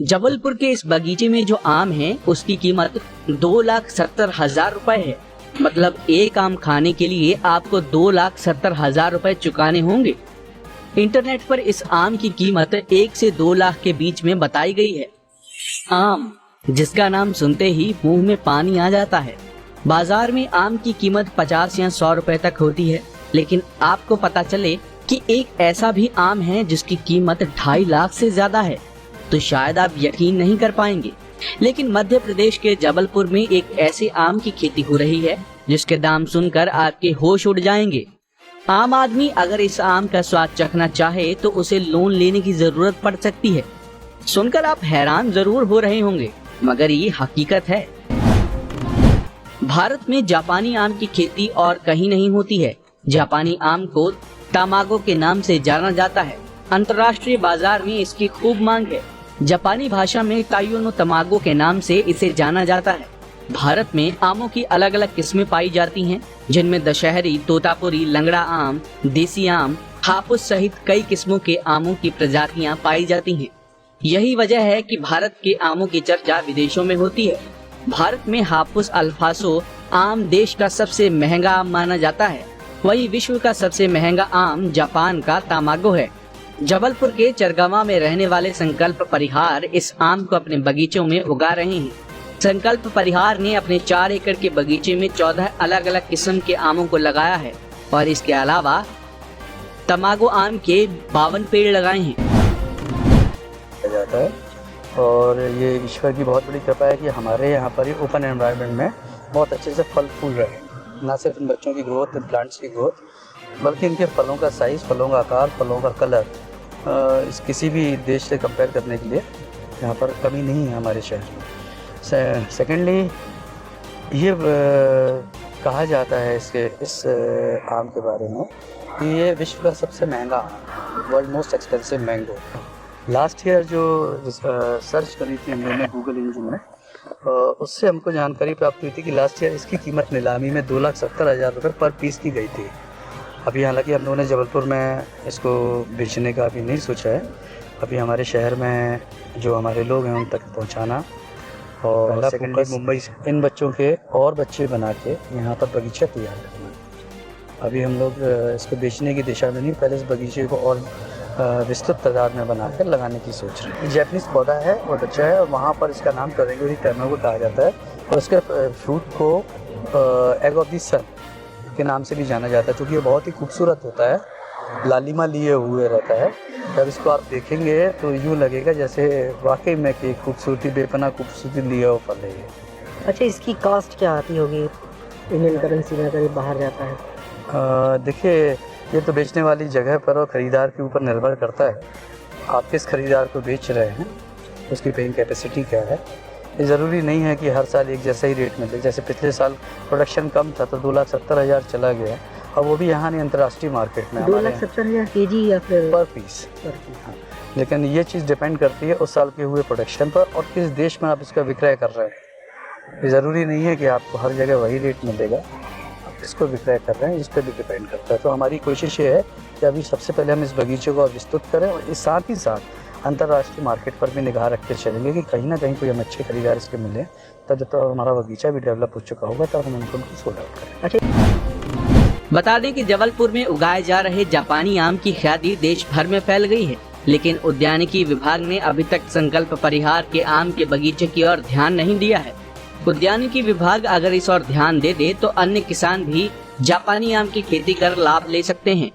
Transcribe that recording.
जबलपुर के इस बगीचे में जो आम है उसकी कीमत 2,70,000 रुपए है। मतलब एक आम खाने के लिए आपको 2,70,000 रुपए चुकाने होंगे। इंटरनेट पर इस आम की कीमत 1 से 2 लाख के बीच में बताई गई है। आम, जिसका नाम सुनते ही मुंह में पानी आ जाता है। बाजार में आम की कीमत 50 या 100 रुपए तक होती है, लेकिन आपको पता चले कि एक ऐसा भी आम है जिसकी कीमत 2.5 लाख से ज्यादा है तो शायद आप यकीन नहीं कर पाएंगे। लेकिन मध्य प्रदेश के जबलपुर में एक ऐसे आम की खेती हो रही है जिसके दाम सुनकर आपके होश उड़ जाएंगे। आम आदमी अगर इस आम का स्वाद चखना चाहे तो उसे लोन लेने की जरूरत पड़ सकती है। सुनकर आप हैरान जरूर हो रहे होंगे, मगर ये हकीकत है। भारत में जापानी आम की खेती और कहीं नहीं होती है। जापानी आम को तामागो के नाम से जाना जाता है। अंतर्राष्ट्रीय बाजार में इसकी खूब मांग है। जापानी भाषा में ताइयोनो तमागो के नाम से इसे जाना जाता है। भारत में आमों की अलग अलग किस्में पाई जाती हैं, जिनमें दशहरी, तोतापुरी, लंगड़ा आम, देसी आम, हापुस सहित कई किस्मों के आमों की प्रजातियां पाई जाती हैं। यही वजह है कि भारत के आमों की चर्चा विदेशों में होती है। भारत में हापुस अल्फासो आम देश का सबसे महंगा आम माना जाता है। वही विश्व का सबसे महंगा आम जापान का तामागो है। जबलपुर के चरगवा में रहने वाले संकल्प परिहार इस आम को अपने बगीचों में उगा रहे हैं। संकल्प परिहार ने अपने 4 एकड़ के बगीचे में 14 अलग अलग किस्म के आमों को लगाया है और इसके अलावा तमागो आम के 52 पेड़ लगाए हैं। जाता है और ये ईश्वर की बहुत बड़ी कृपा है कि हमारे यहाँ पर ओपन एनवायरनमेंट में बहुत अच्छे से फल फूल रहे हैं। ना सिर्फ इन बच्चों की ग्रोथ, इन प्लांट्स की ग्रोथ, बल्कि इनके फलों का साइज़, फलों का आकार, फलों का कलर इस किसी भी देश से कंपेयर करने के लिए यहाँ पर कमी नहीं है हमारे शहर में। सेकेंडली, ये कहा जाता है इस आम के बारे में कि ये विश्व का सबसे महंगा आम, world most expensive mango. Last year जो सर्च करी थी हमने गूगल इंजन में, उससे हमको जानकारी प्राप्त हुई थी कि लास्ट ईयर इसकी कीमत नीलामी में 2,70,000 रुपये पर पीस की गई थी। अभी हालांकि हम लोगों ने जबलपुर में इसको बेचने का अभी नहीं सोचा है। अभी हमारे शहर में जो हमारे लोग हैं उन तक पहुंचाना और सेकेंडली मुंबई से इन बच्चों के और बच्चे बना के यहाँ पर बगीचा तैयार करना। अभी हम लोग इसको बेचने की दिशा में नहीं, पहले इस बगीचे को और विस्तृत तादाद में बनाकर लगाने की सोच रहे हैं। जैपनीज पौधा है, बहुत अच्छा है और वहाँ पर इसका नाम टोरेंगोरी तमागो कहा जाता है और उसके फ्रूट को एग ऑफ द सन के नाम से भी जाना जाता है, क्योंकि ये बहुत ही खूबसूरत होता है, लालिमा लिए हुए रहता है। जब इसको आप देखेंगे तो यूँ लगेगा जैसे वाकई में कि खूबसूरती, बेपनाह खूबसूरती लिए हुआ फल है ये। अच्छा, इसकी कॉस्ट क्या आती होगी इंडियन करेंसी में अगर ये बाहर जाता है? देखिए, ये तो बेचने वाली जगह पर और ख़रीदार के ऊपर निर्भर करता है। आप किस ख़रीदार को बेच रहे हैं, उसकी पेइंग कैपेसिटी क्या है। ये ज़रूरी नहीं है कि हर साल एक जैसा ही रेट मिले। जैसे पिछले साल प्रोडक्शन कम था तो 2,70,000 चला गया, और वो भी यहाँ नहीं, अंतर्राष्ट्रीय मार्केट में 2,70,000 केजी या फिर पर पीस। हाँ, लेकिन ये चीज़ डिपेंड करती है उस साल के हुए प्रोडक्शन पर और किस देश में आप इसका विक्रय कर रहे हैं। ये ज़रूरी नहीं है कि आपको हर जगह वही रेट मिलेगा, आप इसको विक्रय कर रहे हैं इस पर भी डिपेंड करता है। तो हमारी कोशिश ये है कि अभी सबसे पहले हम इस बगीचे को विस्तृत करें और इस साथ ही साथ अंतर्राष्ट्रीय मार्केट पर भी निगाह रख के चलेंगे कि कहीं ना कहीं कोई हम अच्छे खरीदार इसके मिले। तब जब तो हमारा बगीचा भी डेवलप हो चुका होगा तब हम उनको सोल्ड आउट करें। अच्छा, बता दें कि जबलपुर में उगाए जा रहे जापानी आम की ख्याति देश भर में फैल गई है, लेकिन उद्यानिकी विभाग ने अभी तक संकल्प परिहार के आम के बगीचे की ओर ध्यान नहीं दिया है। उद्यानिकी विभाग अगर इस ओर ध्यान दे तो अन्य किसान भी जापानी आम की खेती कर लाभ ले सकते हैं।